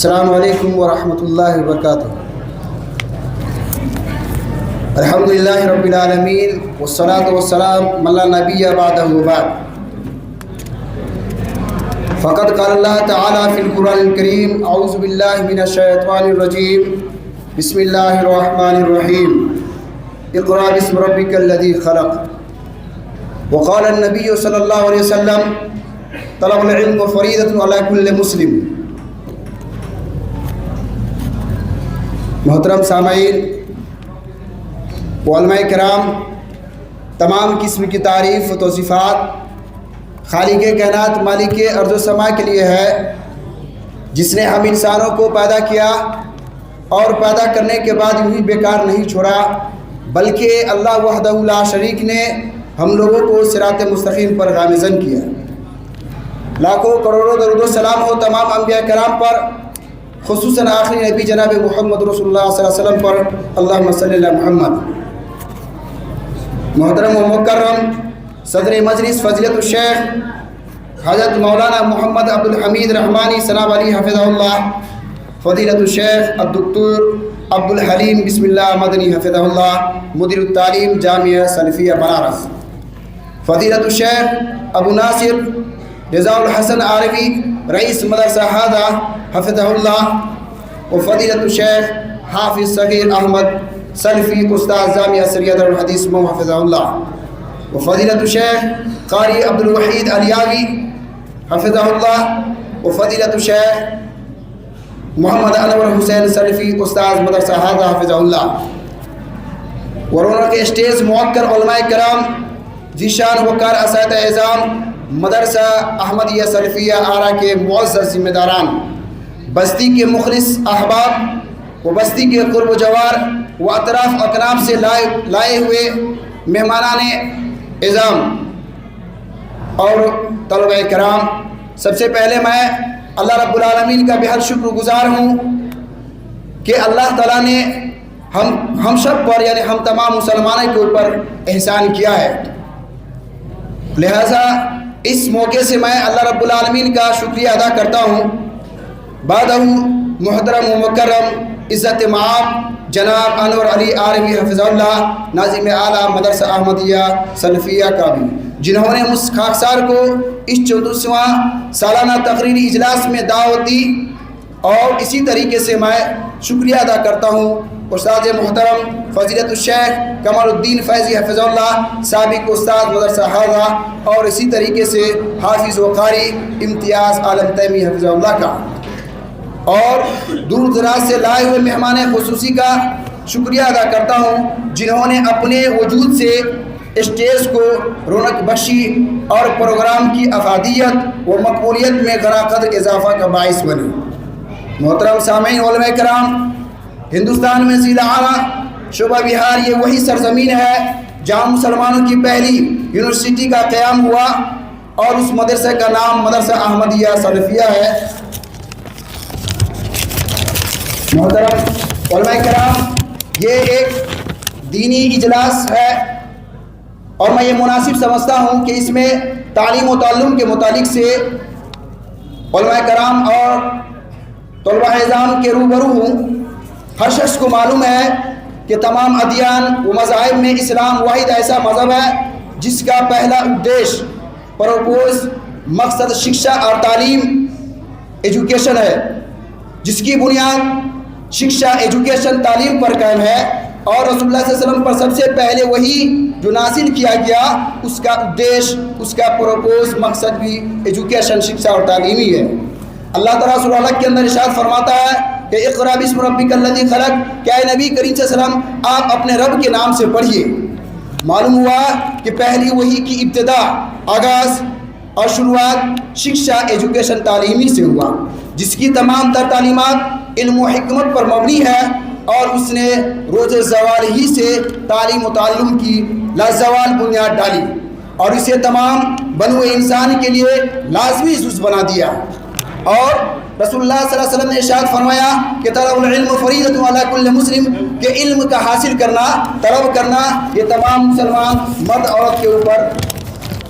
السلام علیکم ورحمۃ اللہ وبرکاتہ۔ الحمدللہ رب العالمین والصلاة والسلام من لا نبی بعدہ بعد۔ فقد قال اللہ تعالی فی القرآن الکریم اعوذ باللہ من الشیطان الرجیم بسم اللہ الرحمن الرحیم اقرأ باسم ربک الذی خلق۔ وقال النبی صلی اللہ علیہ وسلم طلب العلم فریضۃ علی کل مسلم۔ محترم سامعین، علماء کرام، تمام قسم کی تعریف و توصیفات خالق کائنات مالک ارض و سماء کے لیے ہے، جس نے ہم انسانوں کو پیدا کیا اور پیدا کرنے کے بعد یوں ہی بیکار نہیں چھوڑا، بلکہ اللہ وحدہ لا شریک نے ہم لوگوں کو صراط مستقیم پر گامزن کیا۔ لاکھوں کروڑوں درود و سلام ہو تمام انبیاء کرام پر، خصوصاً آخری نبی جناب محمد رسول اللہ صلی اللہ علیہ وسلم پر، اللہم صلی علی محمد۔ محترم و مکرم صدر مجلس فضیلت الشیخ حضرت مولانا محمد عبدالحمید رحمانی ثناء علی حفظہ اللہ، فضیلت الشیخ الدکتور عبدالحلیم بسم اللہ مدنی حفظہ اللہ، مدیر التعلیم جامعہ سلفیہ بنارس، فضیلت الشیخ ابو ناصر رضا الحسن عارفی رئیس مدرسہ ہادہ حفظہ اللہ، و فضیلت الشیخ حافظ صغیر احمد سلفی استاذ جامعہ سریہ الحدیث مو حفظہ اللہ، و فضیلت الشیخ قاری عبدالوحید علیاوی حفظہ اللہ، و فضیلت الشیخ محمد انور حسین سلفی استاذ مدرسہ ہادہ حفظہ اللہ، و رونق اسٹیج موقر علماء کرام، ذیشان وقار اساتذہ اعظام مدرسہ احمدیہ سلفیہ آرا کے معزز ذمہ داران، بستی کے مخلص احباب و بستی کے قرب و جوار و اطراف اکناف سے لائے ہوئے مہمانان اعظام اور طلبہ کرام، سب سے پہلے میں اللہ رب العالمین کا بہت شکر گزار ہوں کہ اللہ تعالیٰ نے ہم سب پر، یعنی ہم تمام مسلمانوں کے اوپر احسان کیا ہے، لہذا اس موقع سے میں اللہ رب العالمین کا شکریہ ادا کرتا ہوں۔ بعدہ محترم و مکرم عزت معاب جناب انور علی عارفی حفظہ اللہ، ناظم اعلیٰ مدرسہ احمدیہ سلفیہ کا بھی، جنہوں نے مجھ خاکسار کو اس 34واں سالانہ تقریری اجلاس میں دعوت دی، اور اسی طریقے سے میں شکریہ ادا کرتا ہوں استاد محترم فضیلت الشیخ کمال الدین فیضی حفظہ اللہ، سابق استاد مدرسہ ہادہ، اور اسی طریقے سے حافظ و قاری امتیاز عالم تیمی حفظہ اللہ کا، اور دور دراز سے لائے ہوئے مہمان خصوصی کا شکریہ ادا کرتا ہوں، جنہوں نے اپنے وجود سے اسٹیج کو رونق بخشی اور پروگرام کی افادیت و مقبولیت میں غرا قدر اضافہ کا باعث بنے۔ محترم سامعین، علماء کرام، ہندوستان میں ضلع اعلیٰ شعبہ بہار یہ وہی سرزمین ہے جہاں مسلمانوں کی پہلی یونیورسٹی کا قیام ہوا، اور اس مدرسے کا نام مدرسہ احمدیہ سلفیہ ہے۔ محترم علماء کرام، یہ ایک دینی اجلاس ہے، اور میں یہ مناسب سمجھتا ہوں کہ اس میں تعلیم و تعلم کے متعلق سے علماء کرام اور طلبہ اعظام کے روبرو ہوں۔ ہر شخص کو معلوم ہے کہ تمام ادیان و مذاہب میں اسلام واحد ایسا مذہب ہے جس کا پہلا ادیش، پرپوز، مقصد شکشا اور تعلیم، ایجوکیشن ہے، جس کی بنیاد شکشا، ایجوکیشن، تعلیم پر قائم ہے، اور رسول اللہ صلی اللہ علیہ وسلم پر سب سے پہلے وہی جو نازل کیا گیا، اس کا ادیش، اس کا پرپوز، مقصد بھی ایجوکیشن، شکشا اور تعلیمی ہے۔ اللہ تعالیٰ سورہ الحق کے اندر ارشاد فرماتا ہے کہ اقرأ باسم ربک الذی خلق، کہ اے نبی کریم صلی اللہ علیہ وسلم آپ اپنے رب کے نام سے پڑھیے۔ معلوم ہوا کہ پہلی وحی کی ابتدا، آغاز اور شروعات شکشا، ایجوکیشن، تعلیمی سے ہوا، جس کی تمام تر تعلیمات علم و حکمت پر مبنی ہے، اور اس نے روز زوال ہی سے تعلیم و تعلم کی لازوال بنیاد ڈالی، اور اسے تمام بنو انسان کے لیے لازمی جز بنا دیا۔ اور رسول اللہ صلی اللہ علیہ وسلم نے ارشاد فرمایا کہ طلب العلم فریضۃ علی کل مسلم، کہ علم کا حاصل کرنا، طلب کرنا، یہ تمام مسلمان مرد عورت کے اوپر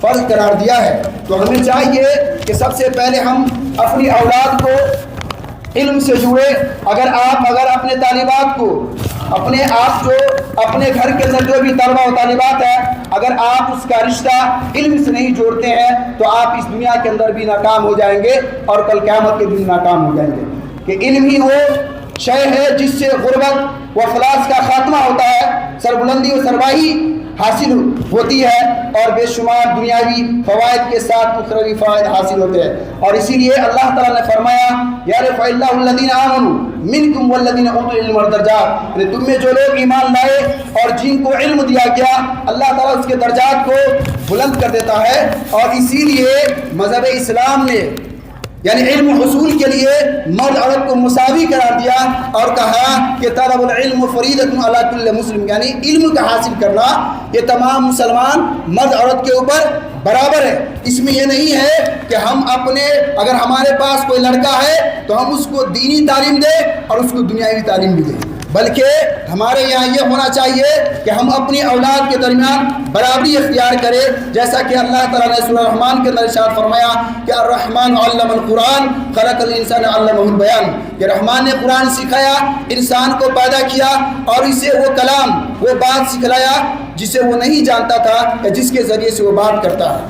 فرض قرار دیا ہے۔ تو ہمیں چاہیے کہ سب سے پہلے ہم اپنی اولاد کو علم سے جڑے. اگر اپنے طالبات کو اپنے گھر کے اندر جو بھی طلبہ و طالبات ہیں، اگر آپ اس کا رشتہ علم سے نہیں جوڑتے ہیں تو آپ اس دنیا کے اندر بھی ناکام ہو جائیں گے اور کل قیامت کے دن ناکام ہو جائیں گے. کہ علم ہی وہ شے ہے جس سے غربت و افلاس کا خاتمہ ہوتا ہے، سربلندی و سربراہی حاصل ہوتی ہے اور بے شمار دنیاوی فوائد کے ساتھ اخروی فوائد حاصل ہوتے ہیں. اور اسی لیے اللہ تعالیٰ نے فرمایا یرفع اللہ الذین آمنوا منکم والذین اوتوا العلم درجات، یعنی تم میں جو لوگ ایمان لائے اور جن کو علم دیا گیا اللہ تعالیٰ اس کے درجات کو بلند کر دیتا ہے. اور اسی لیے مذہب اسلام نے یعنی علم حصول کے لیے مرد عورت کو مساوی قرار دیا اور کہا کہ طلب العلم فریضۃ علی کل مسلم، یعنی علم کا حاصل کرنا یہ تمام مسلمان مرد عورت کے اوپر برابر ہے. اس میں یہ نہیں ہے کہ ہم اگر ہمارے پاس کوئی لڑکا ہے تو ہم اس کو دینی تعلیم دیں اور اس کو دنیاوی تعلیم بھی دیں، بلکہ ہمارے یہاں یہ ہونا چاہیے کہ ہم اپنی اولاد کے درمیان برابری اختیار کریں، جیسا کہ اللہ تعالیٰ نے سورہ الرحمن کے اندر ارشاد فرمایا کہ الرحمن علم القرآن خلق الانسان علمہ البیان، کہ رحمان نے قرآن سکھایا، انسان کو پیدا کیا اور اسے وہ کلام وہ بات سکھلایا جسے وہ نہیں جانتا تھا یا جس کے ذریعے سے وہ بات کرتا ہے.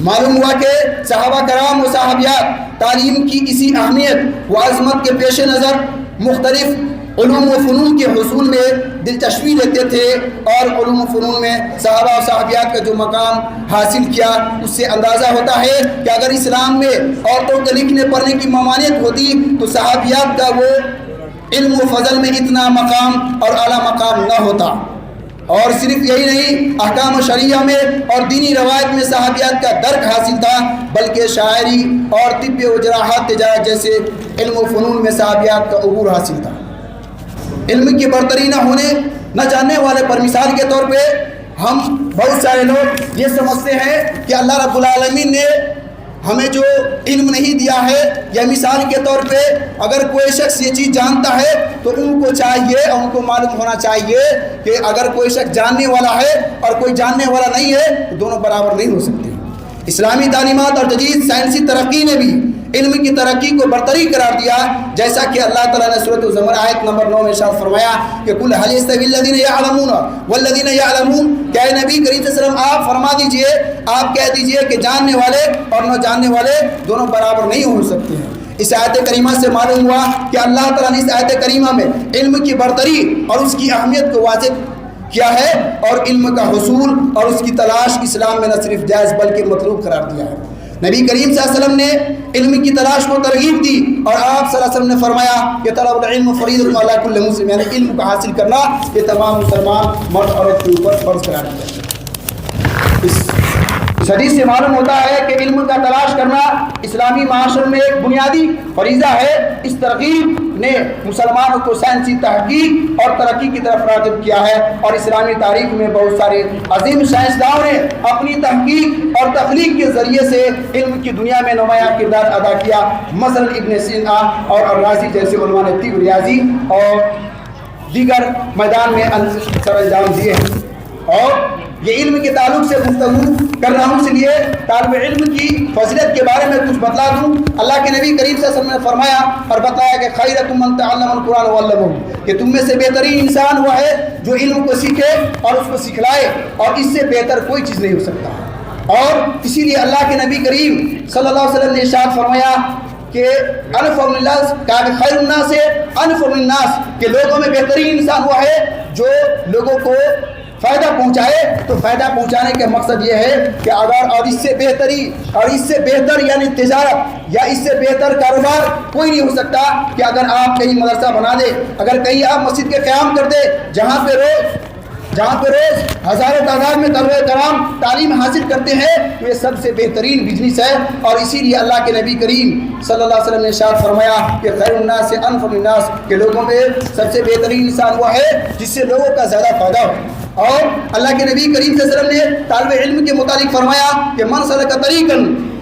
معلوم ہوا کہ صحابہ کرام و صحابیات تعلیم کی اسی اہمیت و عظمت کے پیش نظر مختلف علوم و فنون کے حصول میں دلچسپی لیتے تھے، اور علوم و فنون میں صحابہ و صحابیات کا جو مقام حاصل کیا اس سے اندازہ ہوتا ہے کہ اگر اسلام میں عورتوں کے لکھنے پڑھنے کی ممانعت ہوتی تو صحابیات کا وہ علم و فضل میں اتنا مقام اور اعلیٰ مقام نہ ہوتا. اور صرف یہی نہیں، احکام و شریعہ میں اور دینی روایت میں صحابیات کا درک حاصل تھا، بلکہ شاعری اور طب و جراحت تجارت جیسے علم و فنون میں صحابیات کا عبور حاصل تھا. علم کی برتری نہ ہونے نہ جاننے والے پر مثال کے طور پہ ہم بہت سارے لوگ یہ سمجھتے ہیں کہ اللہ رب العالمین نے ہمیں جو علم نہیں دیا ہے، یا مثال کے طور پہ اگر کوئی شخص یہ چیز جانتا ہے تو ان کو چاہیے اور ان کو معلوم ہونا چاہیے کہ اگر کوئی شخص جاننے والا ہے اور کوئی جاننے والا نہیں ہے تو دونوں برابر نہیں ہو سکتے. اسلامی تعلیمات اور جدید سائنسی ترقی نے بھی علم کی ترقی کو برتری قرار دیا، جیسا کہ اللہ تعالیٰ نے سورۃ الزمر آیت نمبر 9 میں ارشاد فرمایا کہ قل هل يستوي الذين يعلمون والذين يعلمون، کہ اے نبی کریم صلی اللہ علیہ وسلم آپ فرما دیجئے، آپ کہہ دیجئے کہ جاننے والے اور نہ جاننے والے دونوں برابر نہیں ہو سکتے ہیں. اس آیت کریمہ سے معلوم ہوا کہ اللہ تعالیٰ نے اس آیت کریمہ میں علم کی برتری اور اس کی اہمیت کو واضح کیا ہے، اور علم کا حصول اور اس کی تلاش اسلام میں نہ صرف جائز بلکہ مطلوب قرار دیا ہے. نبی کریم صلی اللہ علیہ وسلم نے علم کی تلاش کو ترغیب دی، اور آپ صلی اللہ علیہ وسلم نے فرمایا کہ طلب العلم فریضۃ علی کل مسلم، یعنی علم کو حاصل کرنا یہ تمام مسلمان مرد عورت کے اوپر فرض قرار دیا. اس حدیث سے معلوم ہوتا ہے کہ علم کا تلاش کرنا اسلامی معاشرے میں ایک بنیادی فریضہ ہے. اس ترغیب نے مسلمانوں کو سائنسی تحقیق اور ترقی کی طرف راغب کیا ہے، اور اسلامی تاریخ میں بہت سارے عظیم سائنسدانوں نے اپنی تحقیق اور تخلیق کے ذریعے سے علم کی دنیا میں نمایاں کردار ادا کیا. مثلا ابن سینا اور الرازی جیسے علماء نے طب، ریاضی اور دیگر میدان میں سر انجام دیے ہیں. اور یہ علم کے تعلق سے گفتگو کر رہا ہوں، اس لیے طالب علم کی فضیلت کے بارے میں کچھ بتلا دوں. اللہ کے نبی کریم صلی اللہ علیہ وسلم نے فرمایا اور بتایا کہ خیرکم من تعلم القرآن وعلمہ، کہ تم میں سے بہترین انسان وہ ہے جو علم کو سیکھے اور اس کو سکھلائے، اور اس سے بہتر کوئی چیز نہیں ہو سکتا. اور اسی لیے اللہ کے نبی کریم صلی اللہ علیہ وسلم نے ارشاد فرمایا کہ انفع الناس، کہا کہ خیر الناس انفع الناس، کہ لوگوں میں بہترین انسان وہ ہے جو لوگوں کو فائدہ پہنچائے. تو فائدہ پہنچانے کا مقصد یہ ہے کہ اگر اور اس سے بہتری اور اس سے بہتر یعنی تجارت یا اس سے بہتر کاروبار کوئی نہیں ہو سکتا کہ اگر آپ کہیں مدرسہ بنا دے، اگر کہیں آپ مسجد کے قیام کر دے جہاں پہ روز ہزاروں تعداد میں طلبہ کرام تعلیم حاصل کرتے ہیں، تو یہ سب سے بہترین بزنس ہے. اور اسی لیے اللہ کے نبی کریم صلی اللہ علیہ وسلم نے ارشاد فرمایا کہ خیر الناس انفع الناس، کہ لوگوں میں سب سے بہترین انسان وہ ہے جس سے لوگوں کا زیادہ فائدہ ہو. اور اللہ کے نبی کریم صلی اللہ علیہ وسلم نے طالب علم کے متعلق فرمایا کہ من سلک طریقا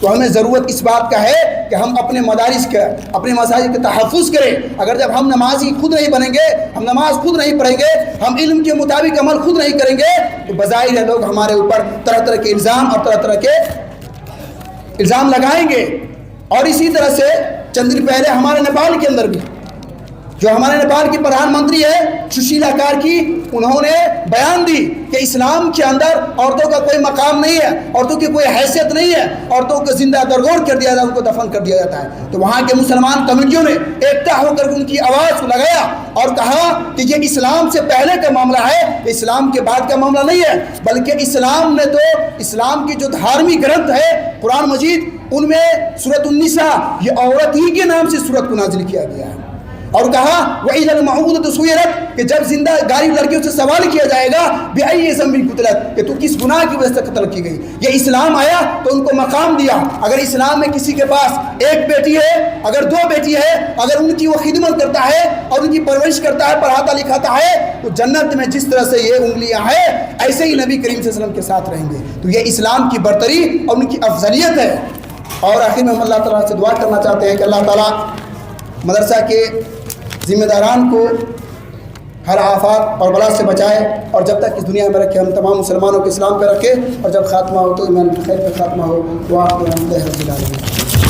تو ہمیں ضرورت اس بات کا ہے کہ ہم اپنے مدارس کا، اپنے مساجد کا تحفظ کریں۔ اگر جب ہم نمازی خود نہیں بنیں گے، ہم نماز خود نہیں پڑھیں گے، ہم علم کے مطابق عمل خود نہیں کریں گے، تو بظاہر لوگ ہمارے اوپر طرح طرح کے الزام اور طرح طرح کے الزام لگائیں گے۔ اور اسی طرح سے چند دن پہلے ہمارے نیپال کے اندر بھی جو ہمارے نیپال کی پردھان منتری ہے سشیلا کارکی، انہوں نے بیان دی کہ اسلام کے اندر عورتوں کا کوئی مقام نہیں ہے، عورتوں کی کوئی حیثیت نہیں ہے، عورتوں کو زندہ درگور کر دیا جاتا ہے، ان کو دفن کر دیا جاتا ہے۔ تو وہاں کے مسلمان کمیٹیوں نے ایکتا ہو کر ان کی آواز کو لگایا اور کہا کہ یہ اسلام سے پہلے کا معاملہ ہے، اسلام کے بعد کا معاملہ نہیں ہے، بلکہ اسلام نے تو اسلام کی جو دھارمک گرنتھ ہے قرآن مجید، ان میں سورۃ النساء یہ عورت ہی کے نام سے سورت کو نازل کیا گیا ہے۔ اور کہا وَإِذَا الْمَوْءُودَةُ سُئِلَتْ کہ جب زندہ گاری لڑکیوں سے سوال کیا جائے گا بِأَيِّ ذَنبٍ قُتِلَتْ کہ تو کس گناہ کی وجہ سے قتل کی گئی۔ یہ اسلام آیا تو ان کو مقام دیا۔ اگر اسلام میں کسی کے پاس ایک بیٹی ہے، اگر دو بیٹی ہے، اگر ان کی وہ خدمت کرتا ہے اور ان کی پرورش کرتا ہے، پڑھاتا لکھاتا ہے، تو جنت میں جس طرح سے یہ انگلیاں ہیں ایسے ہی نبی کریم صلی اللہ علیہ وسلم کے ساتھ رہیں گے۔ تو یہ اسلام کی برتری اور ان کی افضلیت ہے۔ اور آخر میں ہم اللہ تعالیٰ سے دعا کرنا چاہتے ہیں کہ اللہ تعالیٰ مدرسہ کے ذمہ داران کو ہر آفات اور بلا سے بچائے، اور جب تک اس دنیا میں رکھے ہم تمام مسلمانوں کو اسلام پہ رکھے، اور جب خاتمہ ہو تو ایمان کی خیر پہ خاتمہ ہو۔ دعا کریں الحمد للہ رب العالمین۔